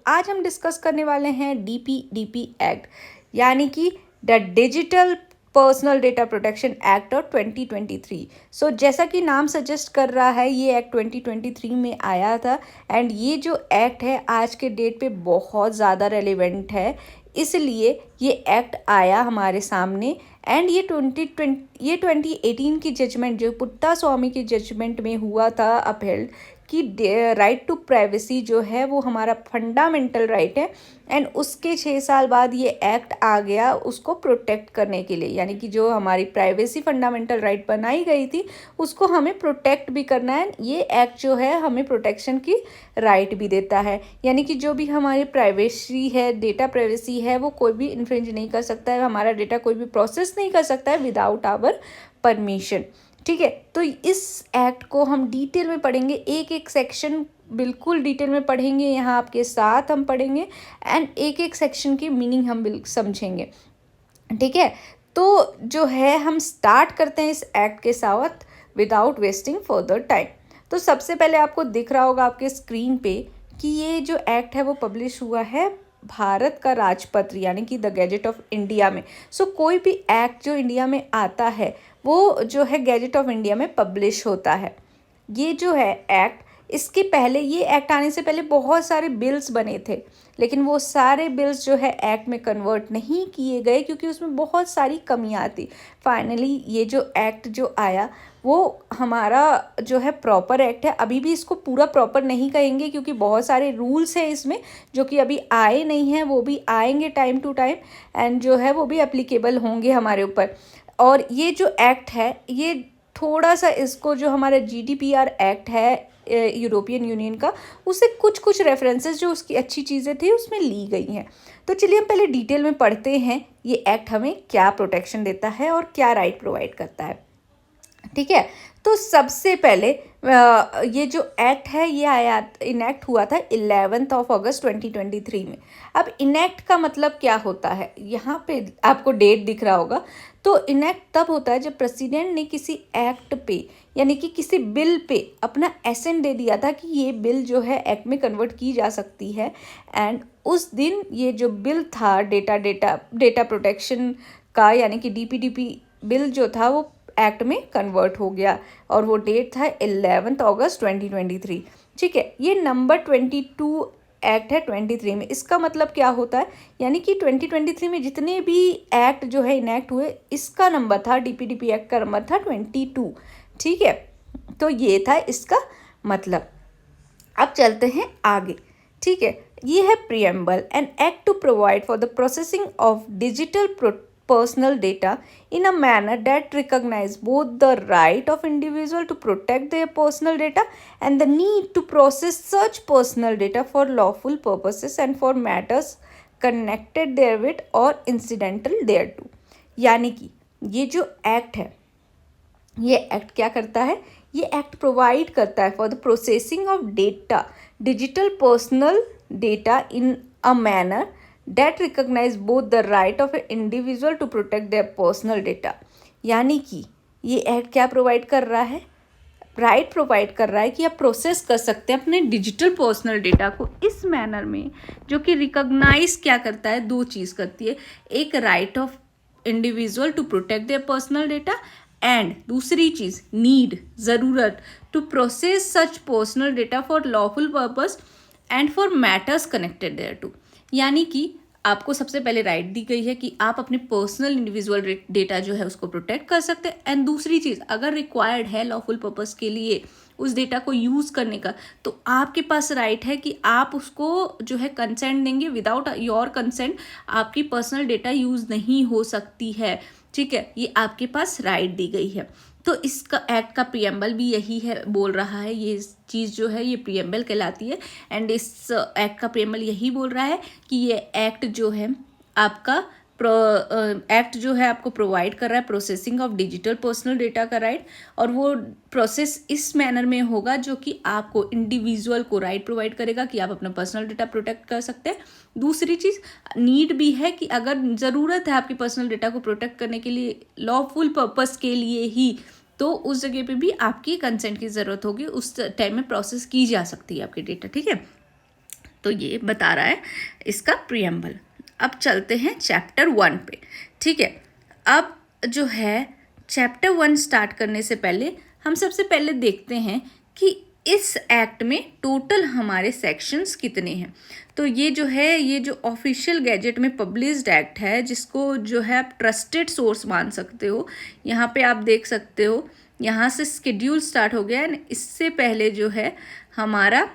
आज हम डिस्कस करने वाले हैं DPDP एक्ट, यानी कि the digital personal data protection act of 2023। जैसा कि नाम सजेस्ट कर रहा है, ये एक्ट 2023 में आया था। एंड ये जो एक्ट है आज के डेट पे बहुत ज़्यादा रेलिवेंट है, इसलिए ये एक्ट आया हमारे सामने। एंड ये 2018 की जजमेंट, जो पुट्टा स्वामी की जजमेंट में हुआ था अपहेल्ड, कि राइट टू प्राइवेसी जो है वो हमारा फंडामेंटल राइट है। एंड उसके 6 साल बाद ये एक्ट आ गया उसको प्रोटेक्ट करने के लिए, यानी कि जो हमारी प्राइवेसी फंडामेंटल राइट बनाई गई थी उसको हमें प्रोटेक्ट भी करना है। ये एक्ट जो है हमें प्रोटेक्शन की राइट भी देता है, यानी कि जो भी हमारी प्राइवेसी है, डेटा प्राइवेसी है, वो कोई भी इन्फ्रिंज नहीं कर सकता है, हमारा डेटा कोई भी प्रोसेस नहीं कर सकता है विदाउट आवर परमिशन। ठीक है, तो इस एक्ट को हम डिटेल में पढ़ेंगे, एक एक सेक्शन बिल्कुल डिटेल में पढ़ेंगे, यहाँ आपके साथ हम पढ़ेंगे। एंड एक एक सेक्शन की मीनिंग हम समझेंगे। ठीक है, तो जो है हम स्टार्ट करते हैं इस एक्ट के साथ विदाउट वेस्टिंग फर्दर टाइम। तो सबसे पहले आपको दिख रहा होगा आपके स्क्रीन पे कि ये जो एक्ट है वो पब्लिश हुआ है भारत का राजपत्र, यानी कि द गैजेट ऑफ इंडिया में। कोई भी एक्ट जो इंडिया में आता है वो जो है गैजेट ऑफ इंडिया में पब्लिश होता है। ये जो है एक्ट, इसके पहले, ये एक्ट आने से पहले बहुत सारे बिल्स बने थे, लेकिन वो सारे बिल्स जो है एक्ट में कन्वर्ट नहीं किए गए क्योंकि उसमें बहुत सारी कमियां थी। फाइनली ये जो एक्ट जो आया वो हमारा जो है प्रॉपर एक्ट है। अभी भी इसको पूरा प्रॉपर नहीं कहेंगे क्योंकि बहुत सारे रूल्स हैं इसमें जो कि अभी आए नहीं हैं, वो भी आएंगे टाइम टू टाइम, एंड जो है वो भी एप्लीकेबल होंगे हमारे ऊपर। और ये जो एक्ट है ये थोड़ा सा, इसको जो हमारा GDPR एक्ट है यूरोपियन यूनियन का, उससे कुछ रेफरेंसेस जो उसकी अच्छी चीज़ें थी उसमें ली गई हैं। तो चलिए हम पहले डिटेल में पढ़ते हैं ये एक्ट हमें क्या प्रोटेक्शन देता है और क्या राइट प्रोवाइड करता है। ठीक है, तो सबसे पहले ये जो एक्ट है ये इनेक्ट हुआ था 11 अगस्त 2023 में। अब इनेक्ट का मतलब क्या होता है, यहाँ पे आपको डेट दिख रहा होगा। तो इनेक्ट तब होता है जब प्रेसिडेंट ने किसी एक्ट पे, यानी कि किसी बिल पे अपना एसेंट दे दिया था कि ये बिल जो है एक्ट में कन्वर्ट की जा सकती है। एंड उस दिन ये जो बिल था डेटा प्रोटेक्शन का, यानी कि DPDP बिल जो था वो एक्ट में कन्वर्ट हो गया, और वो डेट था 11 अगस्त 2023। ठीक है, ये नंबर 22 एक्ट है 23 में। इसका मतलब क्या होता है, यानी कि 2023 में जितने भी एक्ट जो है इनेक्ट हुए, इसका नंबर था, DPDP एक्ट का नंबर था 22। ठीक है, तो ये था इसका मतलब। अब चलते हैं आगे। ठीक है, ये है preamble, an act to provide for the processing of digital personal data in a manner that recognize both the right of individual to protect their personal data and the need to process such personal data for lawful purposes and for matters connected therewith or incidental thereto। यानी कि ये जो act है, ये act क्या करता है, ये एक्ट प्रोवाइड करता है for the processing of data, digital personal data in a manner that recognize both the right of an individual to protect their personal data। यानी कि ये एक्ट क्या प्रोवाइड कर रहा है, राइट प्रोवाइड कर रहा है कि आप प्रोसेस कर सकते हैं अपने डिजिटल पर्सनल डेटा को इस मैनर में जो कि रिकॉग्नाइज क्या करता है, दो चीज़ करती है, एक right of individual to protect their personal data, and दूसरी चीज़ नीड, ज़रूरत, to process such personal data for lawful purpose and for matters connected thereto. यानी कि आपको सबसे पहले राइट दी गई है कि आप अपने पर्सनल इंडिविजुअल डेटा जो है उसको प्रोटेक्ट कर सकते हैं, एंड दूसरी चीज़, अगर रिक्वायर्ड है लॉफुल पर्पस के लिए उस डेटा को यूज़ करने का, तो आपके पास राइट है कि आप उसको जो है कंसेंट देंगे। विदाउट योर कंसेंट आपकी पर्सनल डेटा यूज़ नहीं हो सकती है। ठीक है, ये आपके पास राइट दी गई है। तो इसका एक्ट का प्रीएम्बल भी यही है, बोल रहा है, ये चीज़ जो है ये प्रीएम्बल कहलाती है। एंड इस एक्ट का प्रीएम्बल यही बोल रहा है कि ये एक्ट जो है आपका एक्ट जो है आपको प्रोवाइड कर रहा है processing of digital personal data का राइट, और वो प्रोसेस इस मैनर में होगा जो कि आपको इंडिविजुअल को राइट प्रोवाइड करेगा कि आप अपना पर्सनल डेटा प्रोटेक्ट कर सकते हैं। दूसरी चीज़, नीड भी है कि अगर ज़रूरत है आपकी पर्सनल डेटा को प्रोटेक्ट करने के लिए लॉफुल पर्पस के लिए ही, तो उस जगह पे भी आपकी कंसेंट की ज़रूरत होगी, उस टाइम में प्रोसेस की जा सकती है आपकी डेटा। ठीक है, तो ये बता रहा है इसका प्रियम्बल। अब चलते हैं चैप्टर 1 पे, ठीक है। अब जो है चैप्टर 1 स्टार्ट करने से पहले हम सबसे पहले देखते हैं कि इस एक्ट में टोटल हमारे सेक्शंस कितने हैं। तो ये जो है, ये जो ऑफिशियल गैजेट में पब्लिश्ड एक्ट है, जिसको जो है आप ट्रस्टेड सोर्स मान सकते हो, यहाँ पे आप देख सकते हो, यहाँ से शेड्यूल स्टार्ट हो गया है। इससे पहले जो है हमारा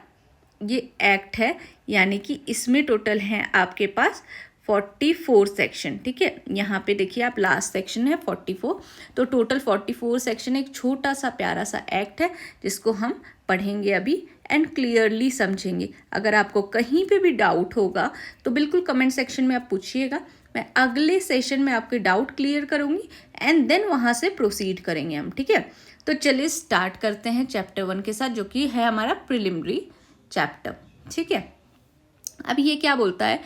ये एक्ट है, यानी कि इसमें टोटल हैं आपके पास 44 सेक्शन, ठीक है। यहाँ पे देखिए आप, लास्ट सेक्शन है 44, तो टोटल 44 सेक्शन। एक छोटा सा प्यारा सा एक्ट है जिसको हम पढ़ेंगे अभी एंड क्लियरली समझेंगे। अगर आपको कहीं पे भी डाउट होगा तो बिल्कुल कमेंट सेक्शन में आप पूछिएगा, मैं अगले सेशन में आपके डाउट क्लियर करूँगी एंड देन वहाँ से प्रोसीड करेंगे हम, ठीक है। तो चलिए स्टार्ट करते हैं चैप्टर 1 के साथ, जो कि है हमारा प्रिलिमिनरी चैप्टर, ठीक है। अब ये क्या बोलता है,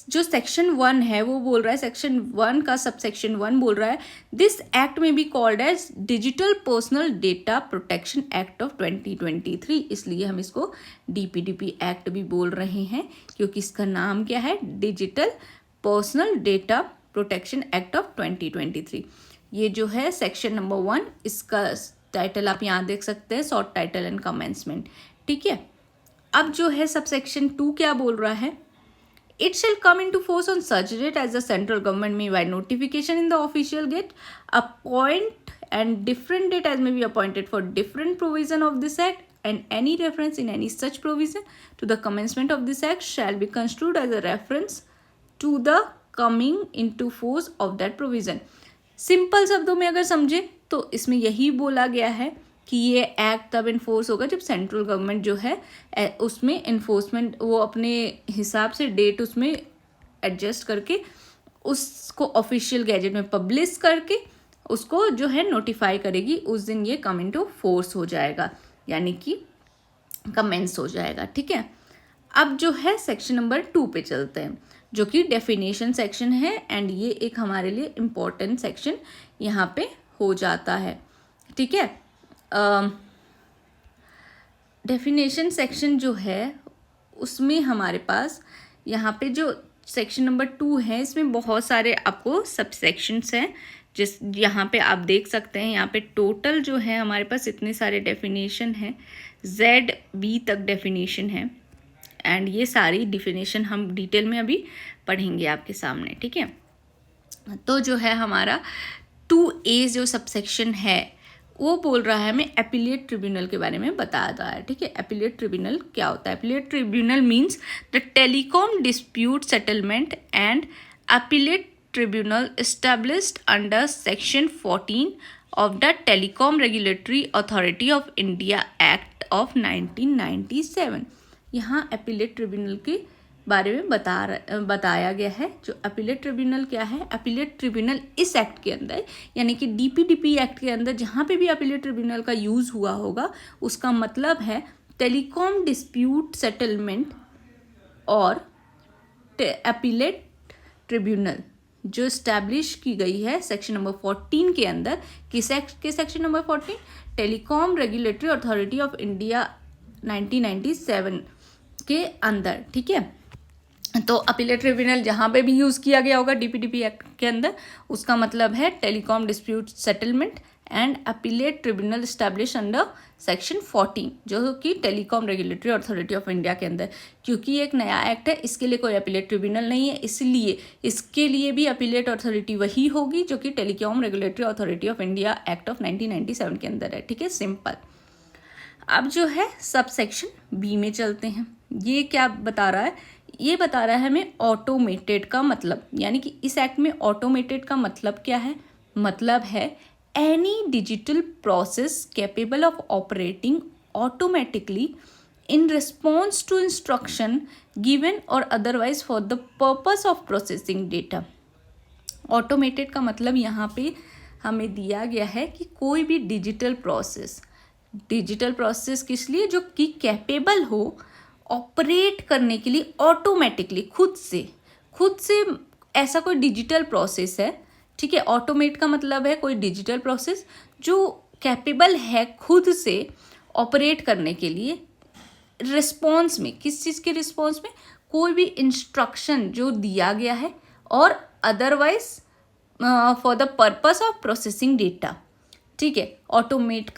जो सेक्शन 1 है वो बोल रहा है, सेक्शन 1 का सब सेक्शन 1 बोल रहा है, दिस एक्ट में be called as digital personal data protection act of 2023। इसलिए हम इसको DPDP एक्ट भी बोल रहे हैं, क्योंकि इसका नाम क्या है, digital personal data protection act of 2023। ये जो है सेक्शन नंबर 1, इसका टाइटल आप यहाँ देख सकते हैं, शॉर्ट टाइटल एंड कमेंसमेंट, ठीक है। अब जो है सब सेक्शन 2 क्या बोल रहा है, it shall come in to force on such date as the central government may by notification in the official gazette appoint and different date as may be appointed for different provision of this act and any reference in any such provision to the commencement of this act shall be construed as a reference to the coming into force of that provision। Simple शब्दों में अगर समझे तो इसमें यही बोला गया है कि ये एक्ट तब इन्फोर्स होगा जब सेंट्रल गवर्नमेंट जो है उसमें इन्फोर्समेंट, वो अपने हिसाब से डेट उसमें एडजस्ट करके उसको ऑफिशियल गैजेट में पब्लिश करके उसको जो है नोटिफाई करेगी, उस दिन ये कम इनटू फोर्स हो जाएगा, यानी कि कमेंस हो जाएगा, ठीक है। अब जो है सेक्शन नंबर 2 पे चलते हैं, जो कि डेफिनेशन सेक्शन है एंड ये एक हमारे लिए इम्पोर्टेंट सेक्शन यहाँ पे हो जाता है, ठीक है। डेफिनेशन सेक्शन जो है उसमें हमारे पास यहाँ पे जो सेक्शन नंबर 2 है, इसमें बहुत सारे आपको सब सेक्शंस हैं, जिस यहाँ पे आप देख सकते हैं, यहाँ पे टोटल जो है हमारे पास इतने सारे डेफिनेशन हैं, ZB तक डेफिनेशन है एंड ये सारी डेफिनेशन हम डिटेल में अभी पढ़ेंगे आपके सामने, ठीक है। तो जो है हमारा 2A जो सबसेक्शन है वो बोल रहा है, हमें अपीलेट ट्रिब्यूनल के बारे में बता रहा है, ठीक है। अपीलेट ट्रिब्यूनल क्या होता है, appellate tribunal means the telecom dispute settlement and appellate tribunal established under section 14 of the Telecom Regulatory Authority of India Act of 1997। यहाँ अपीलेट ट्रिब्यूनल के बारे में बताया गया है। जो अपीलेट ट्रिब्यूनल क्या है, अपीलेट ट्रिब्यूनल इस एक्ट के अंदर, यानी कि DPDP एक्ट के अंदर जहाँ पे भी अपीलेट ट्रिब्यूनल का यूज़ हुआ होगा, उसका मतलब है टेलीकॉम डिस्प्यूट सेटलमेंट और अपीलेट ट्रिब्यूनल जो इस्टेब्लिश की गई है सेक्शन नंबर 14 के अंदर। किस एक्ट के section number 14, telecom regulatory authority of India 1997 के अंदर, ठीक है। तो अपीलेट ट्रिब्यूनल जहाँ पे भी यूज़ किया गया होगा DPDP एक्ट के अंदर, उसका मतलब है telecom dispute settlement and appellate tribunal establish under section 14, जो कि telecom regulatory authority of India के अंदर। क्योंकि एक नया एक्ट है, इसके लिए कोई अपीलेट ट्रिब्यूनल नहीं है, इसलिए इसके लिए भी अपीलेट अथॉरिटी वही होगी जो कि telecom regulatory authority of India act of 1997 के अंदर है, ठीक है, सिंपल। अब जो है सब सेक्शन B में चलते हैं। ये क्या बता रहा है, ये बता रहा है हमें ऑटोमेटेड का मतलब, यानी कि इस एक्ट में ऑटोमेटेड का मतलब क्या है, मतलब है any digital process capable of operating automatically in response to instruction given or otherwise for the purpose of processing data। Automated का मतलब यहाँ पे हमें दिया गया है कि कोई भी डिजिटल प्रोसेस किस लिए, जो कि कैपेबल हो ऑपरेट करने के लिए ऑटोमेटिकली, खुद से ऐसा कोई डिजिटल प्रोसेस है, ठीक है। ऑटोमेट का मतलब है कोई डिजिटल प्रोसेस जो कैपेबल है खुद से ऑपरेट करने के लिए रिस्पॉन्स में, किस चीज़ के रिस्पॉन्स में, कोई भी इंस्ट्रक्शन जो दिया गया है और otherwise for the purpose of processing data. ठीक है, ऑटोमेटेड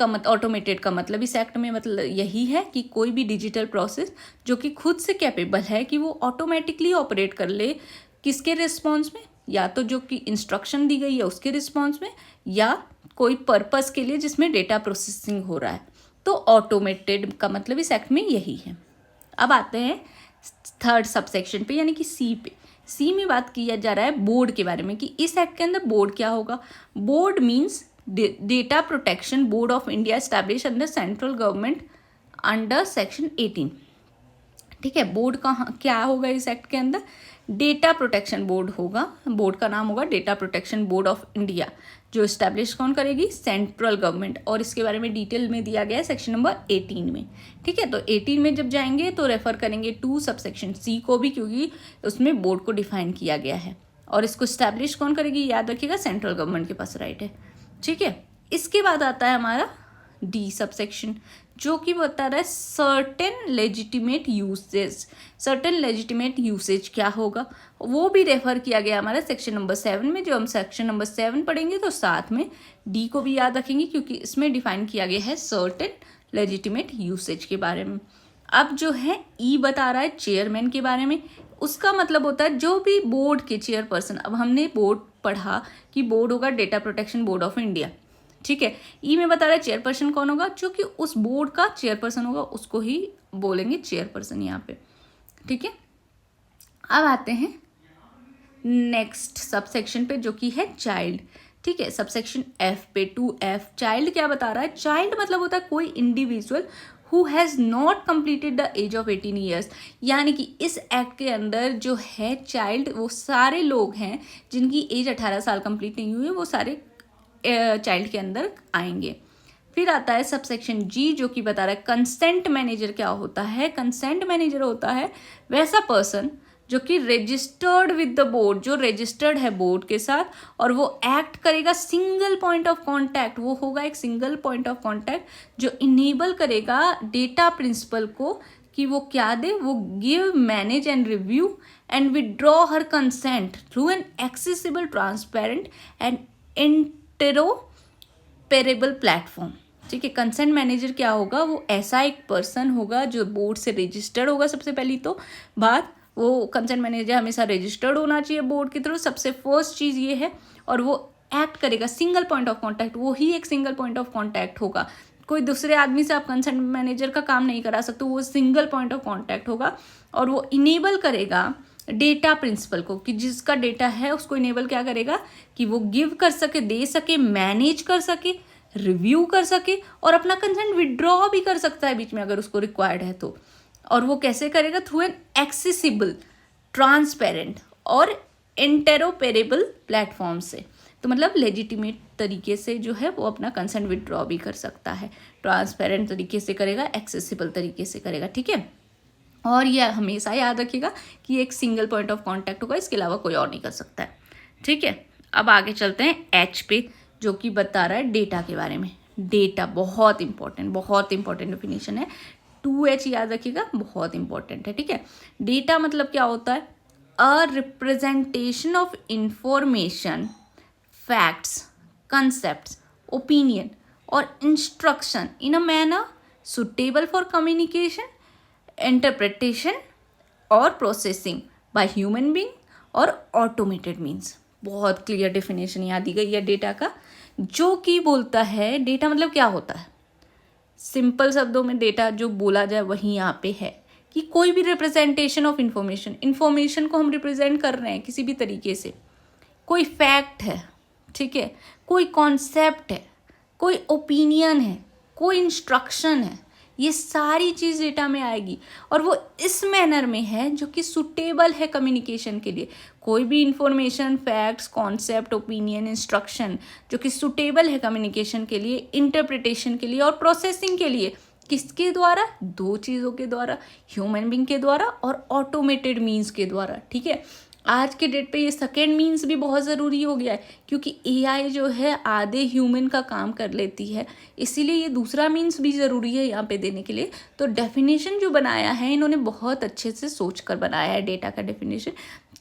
का मतलब इस एक्ट में मतलब यही है कि कोई भी डिजिटल प्रोसेस जो कि खुद से कैपेबल है कि वो ऑटोमेटिकली ऑपरेट कर ले, किसके रिस्पॉन्स में, या तो जो कि इंस्ट्रक्शन दी गई है उसके रिस्पॉन्स में, या कोई पर्पस के लिए जिसमें डेटा प्रोसेसिंग हो रहा है। तो ऑटोमेटेड का मतलब इस एक्ट में यही है। अब आते हैं थर्ड सबसेक्शन पे, यानी कि सी पे। सी में बात किया जा रहा है बोर्ड के बारे में, कि इस एक्ट के अंदर बोर्ड क्या होगा। Board means data protection board of India establish under central government under section 18। ठीक है, बोर्ड का क्या होगा इस एक्ट के अंदर, डेटा प्रोटेक्शन बोर्ड होगा। बोर्ड का नाम होगा data protection board of India, जो इस्टेब्लिश कौन करेगी, सेंट्रल गवर्नमेंट। और इसके बारे में डिटेल में दिया गया है सेक्शन नंबर 18 में। ठीक है, तो 18 में जब जाएंगे तो रेफर करेंगे टू सबसेक्शन सी को भी, क्योंकि उसमें बोर्ड को डिफाइन किया गया है। और इसको इस्टेब्लिश कौन करेगी, याद रखिएगा, सेंट्रल गवर्नमेंट के पास राइट है। ठीक है, इसके बाद आता है हमारा डी सबसेक्शन, जो कि बता रहा है certain legitimate usage. Certain legitimate usage क्या होगा वो भी रेफर किया गया हमारा सेक्शन नंबर 7 में। जो हम सेक्शन नंबर 7 पढ़ेंगे तो साथ में डी को भी याद रखेंगे, क्योंकि इसमें डिफाइन किया गया है सर्टेन लेजिटिमेट यूसेज के बारे में। अब जो है ई बता रहा है चेयरमैन के बारे में। उसका मतलब होता है जो भी बोर्ड के चेयरपर्सन, अब हमने बोर्ड पढ़ा कि बोर्ड होगा data protection board of India. ठीक है, ई में बता रहा है चेयरपर्सन कौन होगा, जो कि उस बोर्ड का चेयरपर्सन होगा उसको ही बोलेंगे चेयरपर्सन यहाँ पे। ठीक है, अब आते हैं नेक्स्ट सबसेक्शन पे, जो कि है चाइल्ड। ठीक है, सबसेक्शन एफ पे 2F। चाइल्ड क्या बता रहा है, चाइल्ड मतलब होता है कोई individual who has not completed the age of 18 years. यानी कि इस एक्ट के अंदर जो है चाइल्ड, वो सारे लोग हैं जिनकी एज 18 साल कंप्लीट नहीं हुई है, वो सारे चाइल्ड के अंदर आएंगे। फिर आता है सबसेक्शन जी, जो कि बता रहा है कंसेंट मैनेजर क्या होता है। कंसेंट मैनेजर होता है वैसा पर्सन जो कि रजिस्टर्ड विद द बोर्ड, जो रजिस्टर्ड है बोर्ड के साथ, और वो एक्ट करेगा सिंगल पॉइंट ऑफ कांटेक्ट। वो होगा एक सिंगल पॉइंट ऑफ कांटेक्ट जो इनेबल करेगा डेटा प्रिंसिपल को कि वो क्या दे, वो give, manage and review and withdraw her consent through an accessible, transparent and interoperable platform. ठीक है, कंसेंट मैनेजर क्या होगा, वो ऐसा एक पर्सन होगा जो बोर्ड से रजिस्टर्ड होगा। सबसे पहली तो बात, वो कंसेंट मैनेजर हमेशा रजिस्टर्ड होना चाहिए बोर्ड की थ्रू, सबसे फर्स्ट चीज़ ये है। और वो एक्ट करेगा सिंगल पॉइंट ऑफ कांटेक्ट, वो ही एक सिंगल पॉइंट ऑफ कांटेक्ट होगा। कोई दूसरे आदमी से आप कंसेंट मैनेजर का काम नहीं करा सकते, वो सिंगल पॉइंट ऑफ कांटेक्ट होगा। और वो इनेबल करेगा डेटा प्रिंसिपल को, कि जिसका डेटा है उसको इनेबल क्या करेगा कि वो गिव कर सके, दे सके, मैनेज कर सके, रिव्यू कर सके, और अपना कंसेंट विड्रॉ भी कर सकता है बीच में अगर उसको रिक्वायर्ड है तो। और वो कैसे करेगा, थ्रू एन एक्सेसिबल, ट्रांसपेरेंट और इंटरऑपरेबल प्लेटफॉर्म से। तो मतलब लेजिटिमेट तरीके से जो है वो अपना कंसेंट विड्रॉ भी कर सकता है, ट्रांसपेरेंट तरीके से करेगा, एक्सेसिबल तरीके से करेगा। ठीक है, और यह हमेशा याद रखिएगा कि एक सिंगल पॉइंट ऑफ कांटेक्ट होगा, इसके अलावा कोई और नहीं कर सकता है। ठीक है, अब आगे चलते हैं एच पे, जो कि बता रहा है डेटा के बारे में। डेटा बहुत इंपॉर्टेंट डेफिनेशन है। 2H याद रखिएगा, बहुत इंपॉर्टेंट है। ठीक है, डेटा मतलब क्या होता है, a representation of information, facts, concepts, opinion और instruction in a manner suitable for communication, interpretation और प्रोसेसिंग बाय ह्यूमन बीइंग और ऑटोमेटेड मीन्स। बहुत क्लियर डेफिनेशन यहाँ दी गई है डेटा का, जो कि बोलता है डेटा मतलब क्या होता है। सिंपल शब्दों में डेटा जो बोला जाए वही यहाँ पे है कि कोई भी रिप्रेजेंटेशन ऑफ इंफॉर्मेशन को हम रिप्रेजेंट कर रहे हैं किसी भी तरीके से। कोई फैक्ट है, ठीक है, कोई कॉन्सेप्ट है, कोई ओपिनियन है, कोई इंस्ट्रक्शन है, ये सारी चीज़ डेटा में आएगी। और वो इस मैनर में है जो कि सुटेबल है कम्युनिकेशन के लिए। कोई भी information, facts, concept, opinion, instruction जो कि सुटेबल है कम्युनिकेशन के लिए, इंटरप्रिटेशन के लिए और प्रोसेसिंग के लिए। किसके द्वारा, दो चीज़ों के द्वारा, ह्यूमन बीइंग के द्वारा और ऑटोमेटेड मीन्स के द्वारा। ठीक है, आज के डेट पे ये सेकेंड मीन्स भी बहुत ज़रूरी हो गया है, क्योंकि एआई जो है आधे ह्यूमन का काम कर लेती है, इसीलिए ये दूसरा मीन्स भी ज़रूरी है यहाँ पे देने के लिए। तो डेफिनेशन जो बनाया है इन्होंने बहुत अच्छे से सोच कर बनाया है डेटा का डेफिनेशन,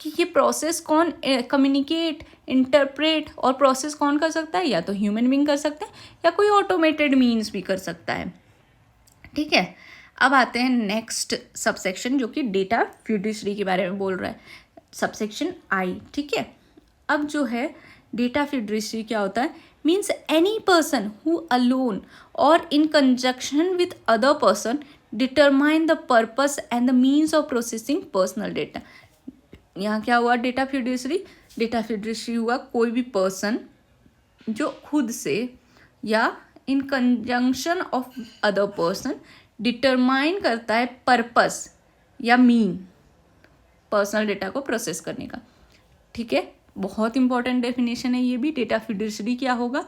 कि ये प्रोसेस कौन कम्युनिकेट, इंटरप्रेट और प्रोसेस कौन कर सकता है, या तो ह्यूमन बीइंग कर सकते हैं या कोई ऑटोमेटेड मीन्स भी कर सकता है। ठीक है, अब आते हैं नेक्स्ट सबसेक्शन जो कि डेटा फिड्यूशरी के बारे में बोल रहा है, सबसेक्शन आई। ठीक है, अब जो है डेटा फिड्यूशरी क्या होता है, means any person who alone और in conjunction with other person determine the purpose and the means of processing personal data. यहाँ क्या हुआ, डेटा फिड्यूशरी, डेटा फिड्यूशरी हुआ कोई भी पर्सन जो खुद से या इन conjunction of other person determine करता है पर्पस या मीन पर्सनल डेटा को प्रोसेस करने का। ठीक है, बहुत इंपॉर्टेंट डेफिनेशन है ये भी। डेटा फिड्यूशरी क्या होगा,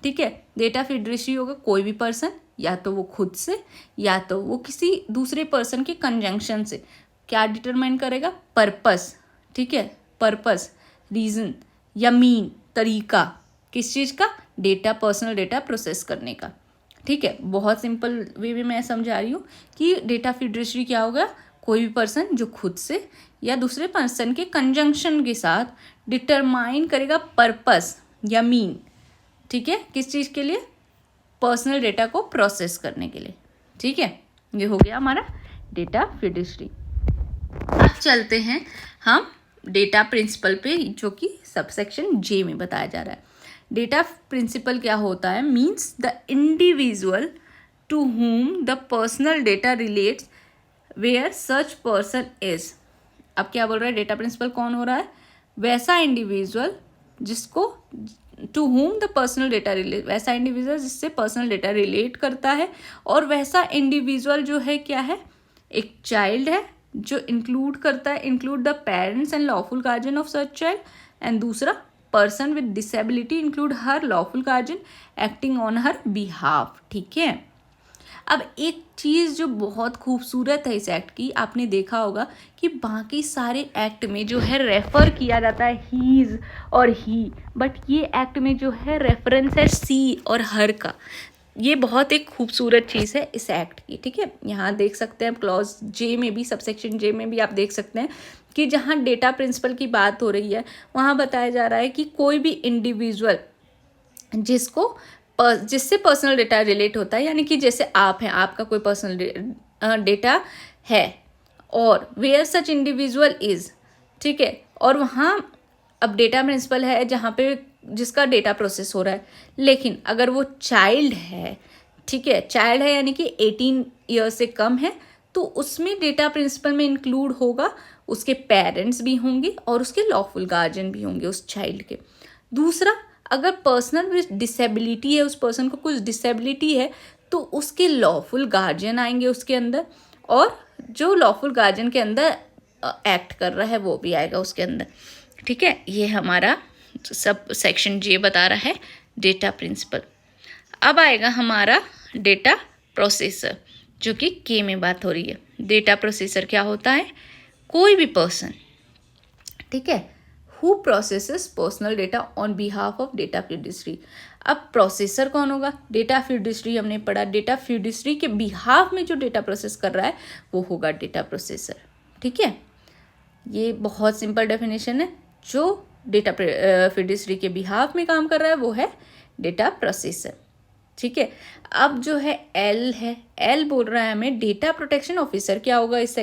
ठीक है, डेटा फिड्यूशरी होगा कोई भी पर्सन, या तो वो खुद से या तो वो किसी दूसरे पर्सन के कंजंक्शन से क्या डिटरमाइन करेगा, पर्पस। ठीक है, पर्पस, रीज़न या मीन, तरीका, किस चीज़ का, डेटा, पर्सनल डेटा प्रोसेस करने का। ठीक है, बहुत सिंपल वे में मैं समझा रही हूँ कि डेटा फिड्यूशरी क्या होगा, कोई भी पर्सन जो खुद से या दूसरे पर्सन के कंजंक्शन के साथ डिटरमाइन करेगा पर्पस या मीन। ठीक है, किस चीज़ के लिए, पर्सनल डेटा को प्रोसेस करने के लिए। ठीक है, ये हो गया हमारा डेटा फिड्यूशरी। अब चलते हैं हम डेटा प्रिंसिपल पे, जो कि सबसेक्शन जे में बताया जा रहा है। डेटा प्रिंसिपल क्या होता है, means the individual to whom the personal data relates where such person is. अब क्या बोल रहा है, डेटा प्रिंसिपल कौन हो रहा है, वैसा इंडिविजुअल जिसको, to whom the personal data relate, वैसा इंडिविजुअल जिससे पर्सनल डेटा रिलेट करता है, और वैसा इंडिविजुअल जो है क्या है, एक चाइल्ड है जो इंक्लूड करता है, include the parents and lawful guardian of such child, and दूसरा person with disability include her lawful guardian acting on her behalf. ठीक है, अब एक चीज़ जो बहुत खूबसूरत है इस एक्ट की, आपने देखा होगा कि बाकी सारे एक्ट में जो है रेफर किया जाता है हीज और ही, बट ये एक्ट में जो है रेफरेंस है सी और हर का। ये बहुत एक खूबसूरत चीज़ है इस एक्ट की। ठीक है, यहाँ देख सकते हैं क्लॉज जे में भी, सबसेक्शन जे में भी आप देख सकते हैं कि जहाँ डेटा प्रिंसिपल की बात हो रही है वहाँ बताया जा रहा है कि कोई भी इंडिविजुअल जिससे पर्सनल डेटा रिलेट होता है, यानी कि जैसे आप हैं, आपका कोई पर्सनल डेटा है, और वेयर सच इंडिविजुअल इज। ठीक है, और वहाँ अब डेटा प्रिंसिपल है जहाँ पे जिसका डेटा प्रोसेस हो रहा है, लेकिन अगर वो चाइल्ड है, ठीक है, चाइल्ड है यानी कि 18 ईयर से कम है, तो उसमें डेटा प्रिंसिपल में इंक्लूड होगा उसके पेरेंट्स भी होंगे और उसके लॉफुल गार्जियन भी होंगे उस चाइल्ड के। दूसरा, अगर पर्सन विद डिसेबिलिटी है, उस पर्सन को कुछ डिसेबिलिटी है, तो उसके लॉफुल गार्जियन आएंगे उसके अंदर, और जो लॉफुल गार्जियन के अंदर एक्ट कर रहा है वो भी आएगा उसके अंदर। ठीक है, ये हमारा सब सेक्शन जे बता रहा है डेटा प्रिंसिपल। अब आएगा हमारा डेटा प्रोसेसर, जो कि के में बात हो रही है। डेटा प्रोसेसर क्या होता है, कोई भी पर्सन, ठीक है, who processes personal data on behalf of data fiduciary. अब प्रोसेसर कौन होगा, डेटा फिड्यूशरी हमने पढ़ा, डेटा फिड्यूशरी के बिहाफ में जो डेटा प्रोसेस कर रहा है वो होगा डेटा प्रोसेसर। ठीक है, ये बहुत सिंपल डेफिनेशन है, जो डेटा फिड्यूशरी के बिहाफ में काम कर रहा है वो है डेटा प्रोसेसर। ठीक है, अब जो है एल बोल रहा है हमें डेटा प्रोटेक्शन ऑफिसर क्या होगा इस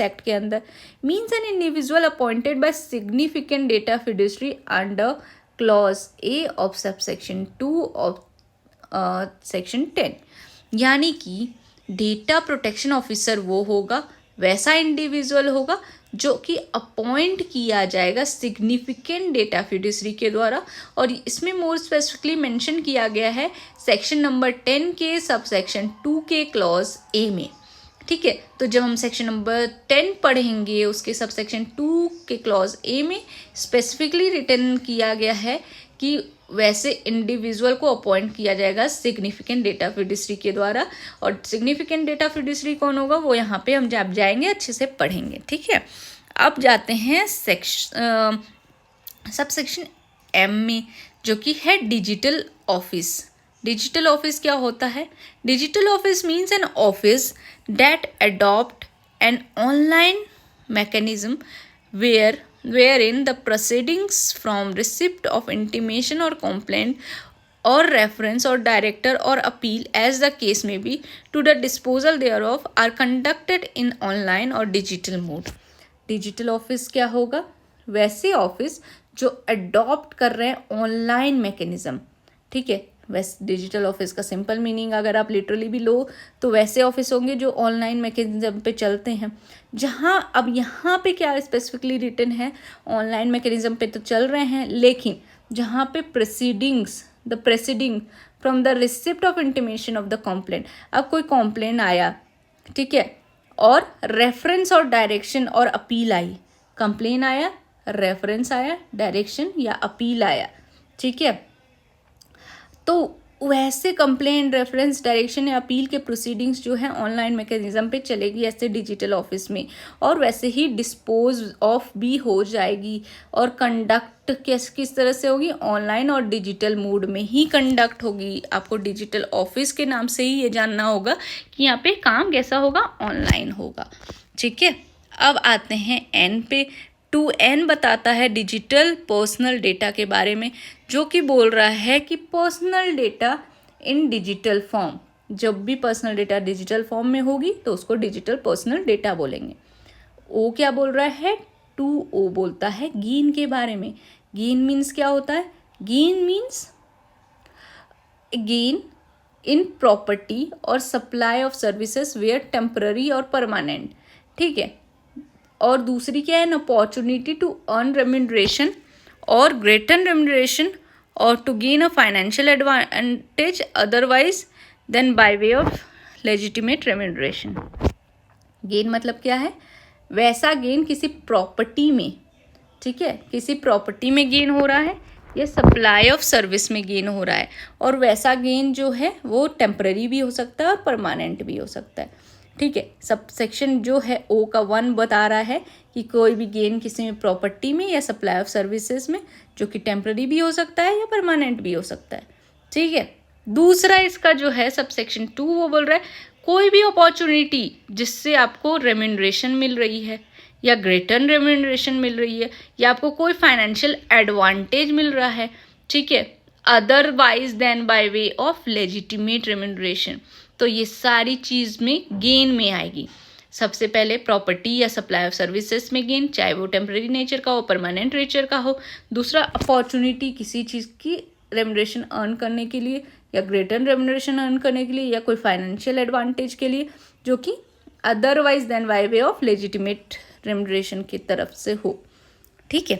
एक्ट के अंदर, means an individual appointed by significant data fiduciary under clause A of subsection 2 of section 10। यानी कि डेटा प्रोटेक्शन ऑफिसर वो होगा, वैसा इंडिविजुअल होगा जो कि अपॉइंट किया जाएगा सिग्निफिकेंट डेटा फिड्यूशरी के द्वारा, और इसमें मोर स्पेसिफिकली मेंशन किया गया है सेक्शन नंबर 10 के सबसेक्शन 2 के क्लॉज ए में। ठीक है, तो जब हम सेक्शन नंबर 10 पढ़ेंगे उसके सबसेक्शन 2 के क्लॉज ए में स्पेसिफिकली रिटर्न किया गया है कि वैसे इंडिविजुअल को अपॉइंट किया जाएगा सिग्निफिकेंट डेटा फिड्यूशरी के द्वारा, और सिग्निफिकेंट डेटा फिड्यूशरी कौन होगा वो यहाँ पे हम जब जाएंगे अच्छे से पढ़ेंगे। ठीक है, अब जाते हैं सब सेक्शन एम में, जो कि है डिजिटल ऑफिस। डिजिटल ऑफिस क्या होता है? Digital office means an office that adopt an online mechanism wherein the proceedings from receipt of intimation or complaint or reference or director or appeal as the case may be to the disposal thereof are conducted in online or digital mode. Digital office क्या होगा? वैसे office जो adopt कर रहे हैं online mechanism, ठीक है। वैसे डिजिटल ऑफिस का सिंपल मीनिंग अगर आप लिटरली भी लो तो वैसे ऑफिस होंगे जो ऑनलाइन मैकेनिज्म पे चलते हैं। जहाँ अब यहाँ पे क्या स्पेसिफिकली रिटन है, ऑनलाइन मैकेनिज्म पे तो चल रहे हैं, लेकिन जहाँ पे presiding from the receipt of intimation of the complaint, अब कोई कंप्लेंट आया, ठीक है, और रेफरेंस और डायरेक्शन और अपील आई, कंप्लेन आया, रेफरेंस आया, डायरेक्शन या अपील आया, ठीक है। तो वैसे कंप्लेंट, रेफरेंस, डायरेक्शन या अपील के प्रोसीडिंग्स जो है ऑनलाइन मैकेनिज्म पे चलेगी ऐसे डिजिटल ऑफिस में, और वैसे ही डिस्पोज ऑफ भी हो जाएगी। और कंडक्ट किस तरह से होगी? ऑनलाइन और डिजिटल मोड में ही कंडक्ट होगी। आपको डिजिटल ऑफिस के नाम से ही ये जानना होगा कि यहाँ पे काम कैसा होगा? ऑनलाइन होगा, ठीक है। अब आते हैं एन पे। 2N बताता है डिजिटल पर्सनल डेटा के बारे में, जो कि बोल रहा है कि पर्सनल डेटा इन डिजिटल फॉर्म, जब भी पर्सनल डेटा डिजिटल फॉर्म में होगी तो उसको डिजिटल पर्सनल डेटा बोलेंगे। ओ क्या बोल रहा है? 2O बोलता है गेन के बारे में। गेन मीन्स क्या होता है? Gain means gain in property और supply of services where temporary और परमानेंट, ठीक है। और दूसरी क्या है? An opportunity to earn remuneration और ग्रेटर रेम्यूनरेशन और to gain a financial advantage otherwise than by way of legitimate remuneration. Gain मतलब क्या है? वैसा गेन किसी प्रॉपर्टी में, ठीक है, किसी प्रॉपर्टी में गेन हो रहा है या सप्लाई ऑफ सर्विस में गेन हो रहा है, और वैसा गेन जो है वो टेम्पररी भी हो सकता है और परमानेंट भी हो सकता है, ठीक है। सब सेक्शन जो है ओ का 1 बता रहा है कि कोई भी गेन किसी में प्रॉपर्टी में या सप्लाई ऑफ सर्विसेज में, जो कि टेम्पररी भी हो सकता है या परमानेंट भी हो सकता है, ठीक है। दूसरा इसका जो है सब सेक्शन 2 वो बोल रहा है कोई भी अपॉर्चुनिटी जिससे आपको रेम्यूनरेशन मिल रही है या ग्रेटर रेम्यूनरेशन मिल रही है या आपको कोई फाइनेंशियल एडवांटेज मिल रहा है, ठीक है, otherwise than by way of legitimate remuneration, तो ये सारी चीज़ में गेन में आएगी। सबसे पहले प्रॉपर्टी या सप्लाई ऑफ सर्विसेज में गेन, चाहे वो टेम्पररी नेचर का हो, परमानेंट नेचर का हो। दूसरा अपॉर्चुनिटी किसी चीज़ की रेम्यूनरेशन अर्न करने के लिए या ग्रेटर रेम्यूनरेशन अर्न करने के लिए या कोई फाइनेंशियल एडवांटेज के लिए, जो कि otherwise than by way of legitimate remuneration की तरफ से हो, ठीक है।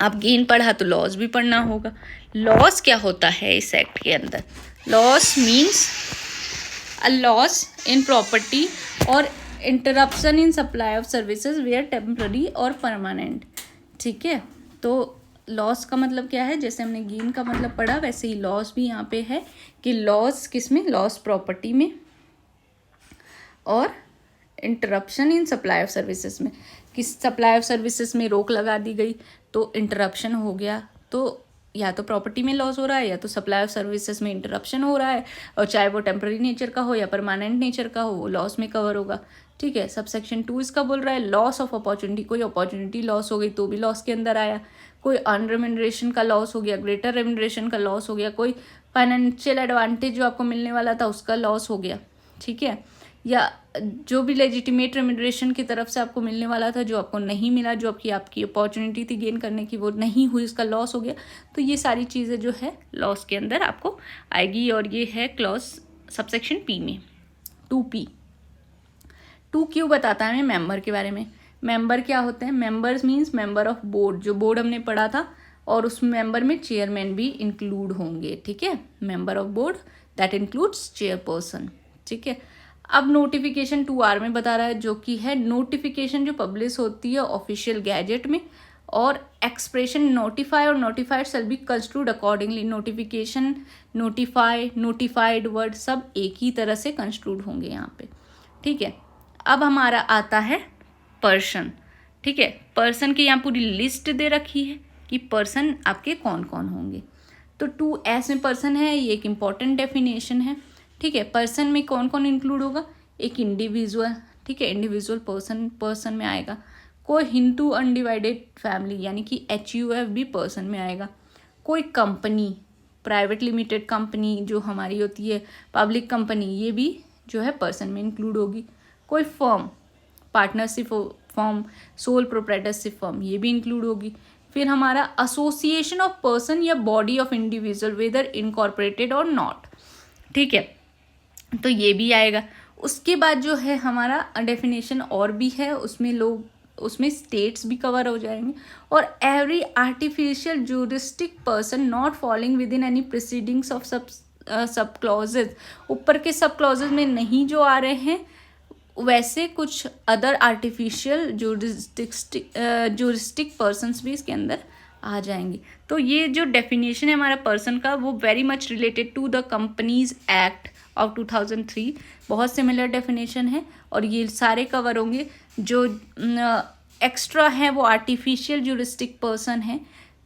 अब गेन पढ़ा तो लॉस भी पढ़ना होगा। लॉस क्या होता है इस एक्ट के अंदर? Loss means a loss in property or interruption in supply of services where temporary or permanent, ठीक है। तो लॉस का मतलब क्या है? जैसे हमने गेन का मतलब पढ़ा वैसे ही लॉस भी यहाँ पे है कि लॉस किस में? लॉस प्रॉपर्टी में और interruption in supply of services में। किस सप्लाई ऑफ सर्विसेज में रोक लगा दी गई तो इंटरप्शन हो गया, तो या तो प्रॉपर्टी में लॉस हो रहा है या तो सप्लाई ऑफ सर्विसेज में इंटरप्शन हो रहा है, और चाहे वो टेम्पररी नेचर का हो या परमानेंट नेचर का हो वो लॉस में कवर होगा, ठीक है। सब सेक्शन 2 इसका बोल रहा है लॉस ऑफ अपॉर्चुनिटी, कोई अपॉर्चुनिटी लॉस हो गई तो भी लॉस के अंदर आया, कोई अनरेम्यूनरेशन का लॉस हो गया, ग्रेटर रेम्यूनरेशन का लॉस हो गया, कोई फाइनेंशियल एडवांटेज जो आपको मिलने वाला था उसका लॉस हो गया, ठीक है, या जो भी लेजिटिमेट रेम्यूनरेशन की तरफ से आपको मिलने वाला था जो आपको नहीं मिला, जो आपकी अपॉर्चुनिटी थी गेन करने की वो नहीं हुई, उसका लॉस हो गया। तो ये सारी चीज़ें जो है लॉस के अंदर आपको आएगी, और ये है क्लॉज सबसेक्शन पी में। 2P 2Q बताता है मेंबर के बारे में। मेंबर क्या होते हैं? Members means member of board, जो बोर्ड हमने पढ़ा था, और उस मेंबर में चेयरमैन भी इंक्लूड होंगे, ठीक है। Member of board that includes chairperson, ठीक है। अब नोटिफिकेशन 2R में बता रहा है, जो कि है नोटिफिकेशन जो पब्लिश होती है ऑफिशियल गैजेट में, और एक्सप्रेशन नोटिफाई और notified shall be construed accordingly. Notification, notify, notified word सब एक ही तरह से कंस्ट्रूड होंगे यहाँ पे, ठीक है। अब हमारा आता है पर्सन, ठीक है, पर्सन की यहाँ पूरी लिस्ट दे रखी है कि पर्सन आपके कौन कौन होंगे। तो 2S में पर्सन है, ये एक इम्पॉर्टेंट डेफिनेशन है। ठीक है, पर्सन में कौन कौन इंक्लूड होगा, एक इंडिविजुअल, ठीक है, इंडिविजुअल पर्सन में आएगा। कोई हिंदू अनडिवाइडेड फैमिली यानी कि HUF भी पर्सन में आएगा। कोई कंपनी, प्राइवेट लिमिटेड कंपनी जो हमारी होती है, पब्लिक कंपनी, ये भी जो है पर्सन में इंक्लूड होगी। कोई firm, partnership firm, sole proprietorship firm, ये भी इंक्लूड होगी। फिर हमारा एसोसिएशन ऑफ पर्सन या body of individual weather incorporated और नॉट, ठीक है, तो ये भी आएगा। उसके बाद जो है हमारा डेफिनेशन और भी है, उसमें स्टेट्स भी कवर हो जाएंगे। और every artificial juristic person not falling within any proceedings of sub clauses, ऊपर के सब क्लॉजेज में नहीं जो आ रहे हैं, वैसे कुछ अदर आर्टिफिशियल जूरिस्टिक पर्सन्स भी इसके अंदर आ जाएंगे। तो ये जो डेफिनेशन है हमारा पर्सन का, वो very much related to the companies act of 2003, बहुत सिमिलर डेफिनेशन है। और ये सारे कवर होंगे। जो एक्स्ट्रा है वो आर्टिफिशियल जूरिस्टिक पर्सन है,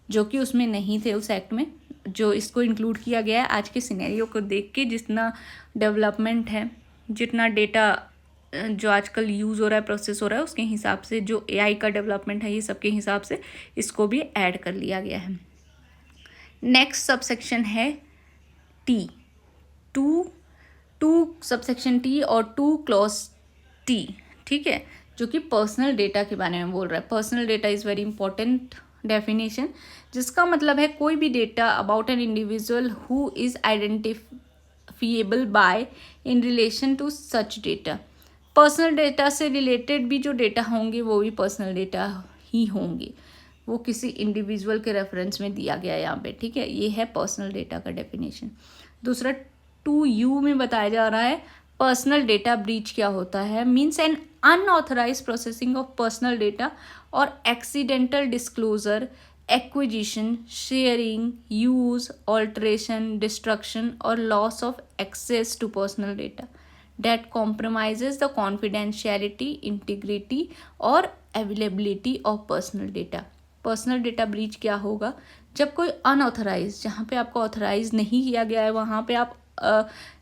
जो कि उसमें नहीं थे उस एक्ट में, जो इसको इंक्लूड किया गया है आज के सिनेरियो को देख के। जितना डेवलपमेंट है, जितना डेटा जो आजकल यूज़ हो रहा है, प्रोसेस हो रहा है, उसके हिसाब से, जो AI का डेवलपमेंट है, ये सब के हिसाब से इसको भी ऐड कर लिया गया है। नेक्स्ट सबसेक्शन है T, टू सबसेक्शन T और 2 क्लॉज T, ठीक है, जो कि पर्सनल डेटा के बारे में बोल रहा है। Personal data is very important definition, जिसका मतलब है कोई भी data about an individual who is identifiable by in relation to such data. Personal data से रिलेटेड भी जो डेटा होंगे वो भी पर्सनल डेटा ही होंगे, वो किसी इंडिविजुअल के रेफरेंस में दिया गया है यहाँ पे, ठीक है। ये है पर्सनल डेटा का डेफिनेशन। दूसरा 2U में बताया जा रहा है पर्सनल डेटा ब्रीच क्या होता है। Means an unauthorised processing of personal data और accidental disclosure, acquisition, sharing, use, alteration, destruction और loss of access to personal data that compromises the confidentiality, integrity और availability of personal data। Personal data breach क्या होगा, जब कोई unauthorized, जहाँ पे आपको ऑथराइज नहीं किया गया है, वहाँ पे आप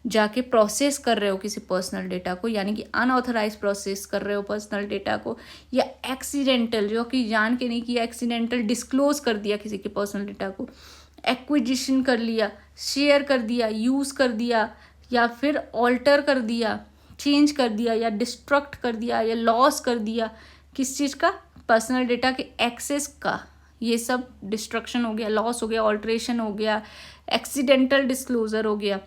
जाके प्रोसेस कर रहे हो किसी पर्सनल डेटा को, यानी कि अनऑथराइज प्रोसेस कर रहे हो पर्सनल डेटा को, या एक्सीडेंटल, जो कि जान के नहीं किया, एक्सीडेंटल डिस्क्लोज कर दिया किसी के पर्सनल डेटा को, एक्विजिशन कर लिया, शेयर कर दिया, यूज़ कर दिया, या फिर ऑल्टर कर दिया, चेंज कर दिया, या डिस्ट्रक्ट कर दिया, या लॉस कर दिया, किस चीज़ का, पर्सनल डेटा के एक्सेस का, ये सब डिस्ट्रक्शन हो गया, लॉस हो गया, ऑल्ट्रेशन हो गया, एक्सीडेंटल डिस्क्लोजर हो गया,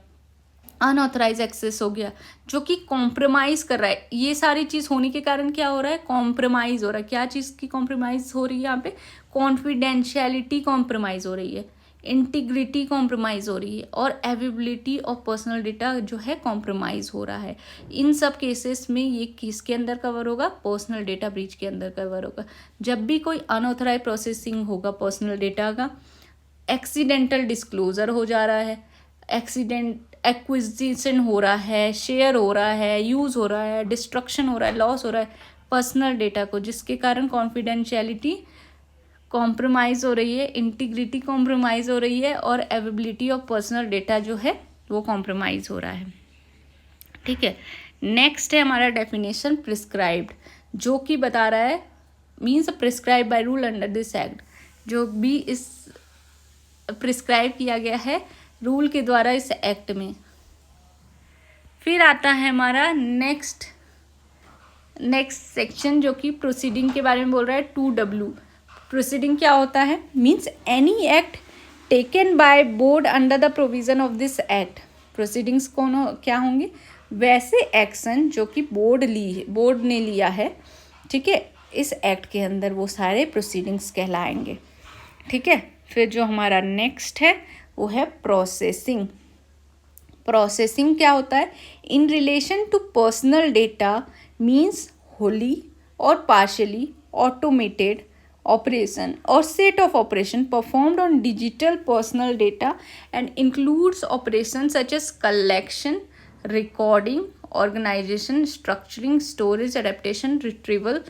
अनऑथराइज एक्सेस हो गया, जो कि कॉम्प्रोमाइज़ कर रहा है। ये सारी चीज़ होने के कारण क्या हो रहा है, कॉम्प्रोमाइज़ हो रहा है। क्या चीज़ की कॉम्प्रोमाइज़ हो रही है यहाँ पे, कॉन्फिडेंशियलिटी कॉम्प्रोमाइज़ हो रही है, इंटीग्रिटी कॉम्प्रोमाइज़ हो रही है, और अवेलेबिलिटी ऑफ पर्सनल डेटा जो है कॉम्प्रोमाइज़ हो रहा है। इन सब केसेस में ये किसके अंदर कवर होगा, पर्सनल डेटा ब्रीच के अंदर कवर होगा। जब भी कोई अनऑथराइज प्रोसेसिंग होगा पर्सनल डेटा का, एक्सीडेंटल डिस्क्लोजर हो जा रहा है, एक्विजिशन हो रहा है, शेयर हो रहा है, यूज़ हो रहा है, डिस्ट्रक्शन हो रहा है, लॉस हो रहा है पर्सनल डेटा को, जिसके कारण कॉन्फिडेंशियलिटी कॉम्प्रोमाइज़ हो रही है, इंटीग्रिटी कॉम्प्रोमाइज़ हो रही है, और अवेलेबिलिटी ऑफ पर्सनल डेटा जो है वो कॉम्प्रोमाइज़ हो रहा है, ठीक है। नेक्स्ट है हमारा डेफिनेशन प्रिस्क्राइब्ड, जो कि बता रहा है means prescribe by rule under this act, जो भी इस प्रिस्क्राइब किया गया है रूल के द्वारा इस एक्ट में। फिर आता है हमारा नेक्स्ट सेक्शन, जो कि प्रोसीडिंग के बारे में बोल रहा है। 2W प्रोसीडिंग क्या होता है, means any act taken by board under the provision of this act. Proceedings क्या होंगे, वैसे एक्शन जो कि बोर्ड ने लिया है, ठीक है, इस एक्ट के अंदर, वो सारे प्रोसीडिंग्स कहलाएंगे, ठीक है। फिर जो हमारा नेक्स्ट है वो है प्रोसेसिंग। प्रोसेसिंग क्या होता है, in relation to personal data means wholly और partially automated operation or set of operation performed on digital personal data and includes operations such as collection, recording, organization, structuring, storage, adaptation, retrieval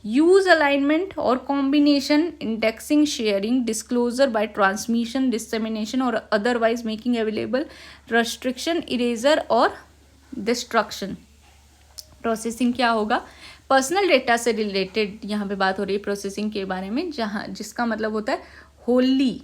use, alignment और combination, indexing, sharing, disclosure by transmission, dissemination और otherwise making available, restriction, erasure और destruction. Processing क्या होगा? Personal data से related यहाँ पे बात हो रही है प्रोसेसिंग के बारे में, जहाँ जिसका मतलब होता है होली,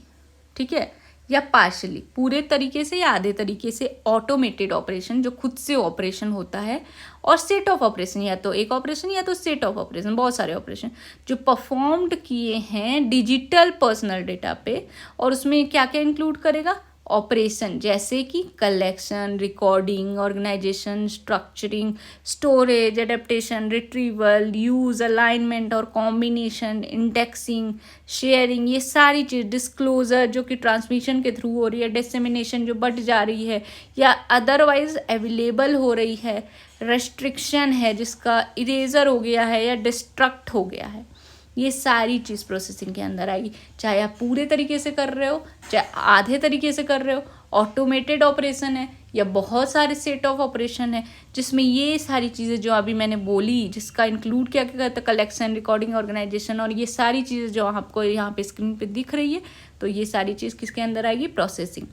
ठीक है, या पार्शली, पूरे तरीके से या आधे तरीके से ऑटोमेटेड ऑपरेशन, जो खुद से ऑपरेशन होता है, और सेट ऑफ ऑपरेशन, या तो एक ऑपरेशन या तो सेट ऑफ ऑपरेशन, बहुत सारे ऑपरेशन जो परफॉर्म्ड किए हैं डिजिटल पर्सनल डेटा पे। और उसमें क्या क्या इंक्लूड करेगा? ऑपरेशन जैसे कि collection, recording, organisation, structuring, storage, adaptation, retrieval, use, alignment और कॉम्बिनेशन, इंडेक्सिंग, शेयरिंग, ये सारी चीज़, डिस्क्लोजर जो कि ट्रांसमिशन के थ्रू हो रही है, डिसेमिनेशन जो बट जा रही है या अदरवाइज अवेलेबल हो रही है, रेस्ट्रिक्शन है जिसका इरेजर हो गया है या डिस्ट्रक्ट हो गया है, ये सारी चीज़ प्रोसेसिंग के अंदर आएगी। चाहे आप पूरे तरीके से कर रहे हो, चाहे आधे तरीके से कर रहे हो, ऑटोमेटेड ऑपरेशन है या बहुत सारे सेट ऑफ ऑपरेशन है, जिसमें ये सारी चीज़ें जो अभी मैंने बोली, जिसका इंक्लूड क्या क्या करता है, कलेक्शन, रिकॉर्डिंग, ऑर्गेनाइजेशन, और ये सारी चीज़ें जो आपको यहाँ पे स्क्रीन पे दिख रही है, तो ये सारी चीज़ किसके अंदर आएगी? प्रोसेसिंग।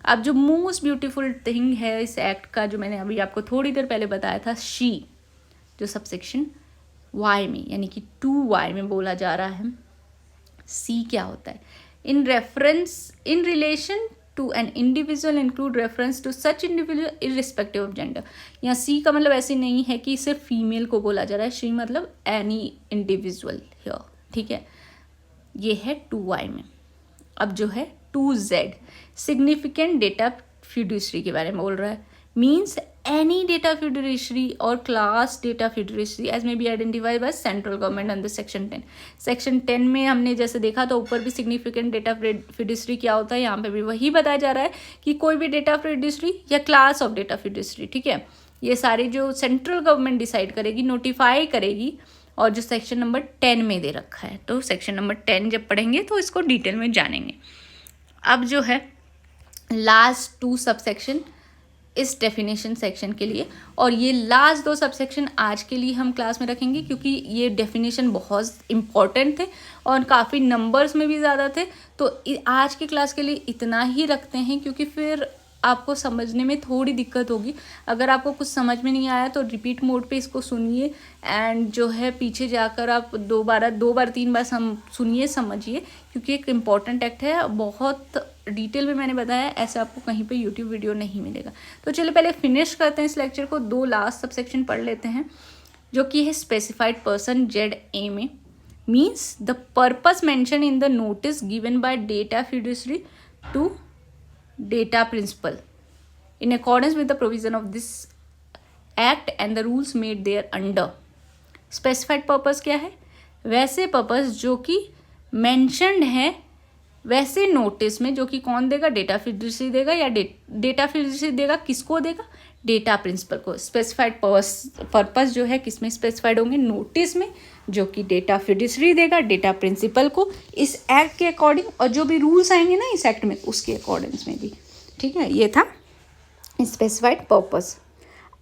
अब जो मोस्ट ब्यूटीफुल थिंग है इस एक्ट का, जो मैंने अभी आपको थोड़ी देर पहले बताया था, शी, जो सबसेक्शन वाई में यानी कि 2Y में बोला जा रहा है, सी क्या होता है? In relation to an individual include reference to such individual irrespective of gender. यहाँ सी का मतलब ऐसे नहीं है कि सिर्फ फीमेल को बोला जा रहा है, शी मतलब एनी इंडिविजुअल हियर, ठीक है। ये है 2Y में। अब जो है 2Z, सिग्निफिकेंट डेटा फिड्यूशरी के बारे में बोल रहा है, means any data fiduciary or class data fiduciary as may be identified by central government under section 10। section 10 में हमने जैसे देखा तो ऊपर भी significant data fiduciary क्या होता है, यहाँ पे भी वही बताया जा रहा है कि कोई भी data fiduciary या class of data fiduciary, ठीक है, ये सारी जो सेंट्रल गवर्नमेंट डिसाइड करेगी, नोटिफाई करेगी, और जो सेक्शन नंबर 10 में दे रखा है। तो सेक्शन नंबर 10 जब पढ़ेंगे तो इसको डिटेल में जानेंगे। अब जो है लास्ट 2 सबसेक्शन इस डेफिनेशन सेक्शन के लिए, और ये लास्ट 2 सबसेक्शन आज के लिए हम क्लास में रखेंगे क्योंकि ये डेफिनेशन बहुत इंपॉर्टेंट थे और काफ़ी नंबर्स में भी ज़्यादा थे। तो आज की क्लास के लिए इतना ही रखते हैं, क्योंकि फिर आपको समझने में थोड़ी दिक्कत होगी। अगर आपको कुछ समझ में नहीं आया तो रिपीट मोड पे इसको सुनिए, एंड जो है पीछे जाकर आप 2 बार 3 बार सुनिए, समझिए, क्योंकि एक इम्पॉर्टेंट एक्ट है, बहुत डिटेल में मैंने बताया, ऐसे आपको कहीं पे यूट्यूब वीडियो नहीं मिलेगा। तो चलिए पहले फिनिश करते हैं इस लेक्चर को, 2 लास्ट सबसेक्शन पढ़ लेते हैं, जो कि है स्पेसिफाइड पर्सन ZA में, means the purpose mention in the notice given by data fiduciary to data principal in accordance with the provision of this act and the rules made there under। specified purpose क्या है? वैसे purpose जो कि mentioned है वैसे notice में, जो कि कौन देगा? डेटा फिड्यूशरी देगा, या डेटा फिड्यूशरी देगा, किसको देगा? डेटा प्रिंसिपल को। स्पेसिफाइड पर्पस जो है किस में स्पेसिफाइड होंगे? नोटिस में, जो कि डेटा फिड्यूशरी देगा डेटा प्रिंसिपल को इस एक्ट के अकॉर्डिंग, और जो भी रूल्स आएंगे ना इस एक्ट में उसके अकॉर्डिंग्स में भी, ठीक है। ये था स्पेसिफाइड पर्पस।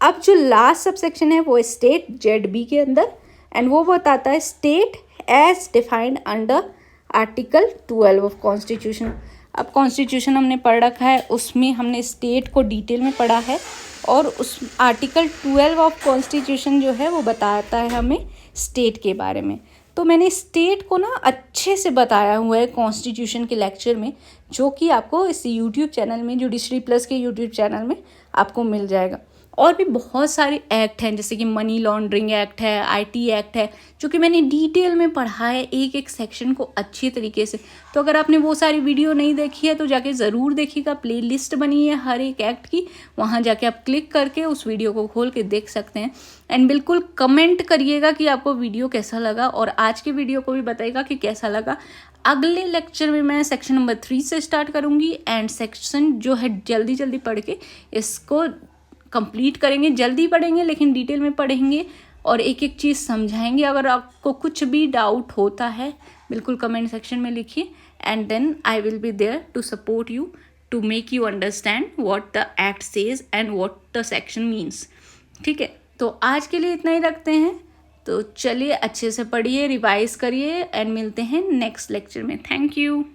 अब जो लास्ट सबसेक्शन है वो स्टेट ZB के अंदर, एंड वो बताता है state as defined under article 12 of constitution. अब कॉन्स्टिट्यूशन हमने पढ़ रखा है, उसमें हमने स्टेट को डिटेल में पढ़ा है, और उस आर्टिकल 12 ऑफ कॉन्स्टिट्यूशन जो है वो बताता है हमें स्टेट के बारे में। तो मैंने स्टेट को ना अच्छे से बताया हुआ है कॉन्स्टिट्यूशन के लेक्चर में, जो कि आपको इस यूट्यूब चैनल में, जुडिशरी प्लस के यूट्यूब चैनल में आपको मिल जाएगा। और भी बहुत सारे एक्ट हैं, जैसे कि मनी लॉन्ड्रिंग एक्ट है, IT एक्ट है, जो कि मैंने डिटेल में पढ़ा है एक एक सेक्शन को अच्छी तरीके से। तो अगर आपने वो सारी वीडियो नहीं देखी है तो जाके ज़रूर देखिएगा, प्लेलिस्ट बनी है हर एक एक्ट की, वहाँ जाके आप क्लिक करके उस वीडियो को खोल के देख सकते हैं। एंड बिल्कुल कमेंट करिएगा कि आपको वीडियो कैसा लगा, और आज के वीडियो को भी बताइएगा कि कैसा लगा। अगले लेक्चर में मैं सेक्शन नंबर 3 से स्टार्ट करूँगी, एंड सेक्शन जो है जल्दी जल्दी पढ़ के इसको कंप्लीट करेंगे। जल्दी पढ़ेंगे लेकिन डिटेल में पढ़ेंगे और एक एक चीज़ समझाएंगे। अगर आपको कुछ भी डाउट होता है बिल्कुल कमेंट सेक्शन में लिखिए, and then I will be there to support you, to make you understand what the act says and what the section means. ठीक है, तो आज के लिए इतना ही रखते हैं। तो चलिए अच्छे से पढ़िए, रिवाइज करिए एंड मिलते हैं नेक्स्ट लेक्चर में। Thank you.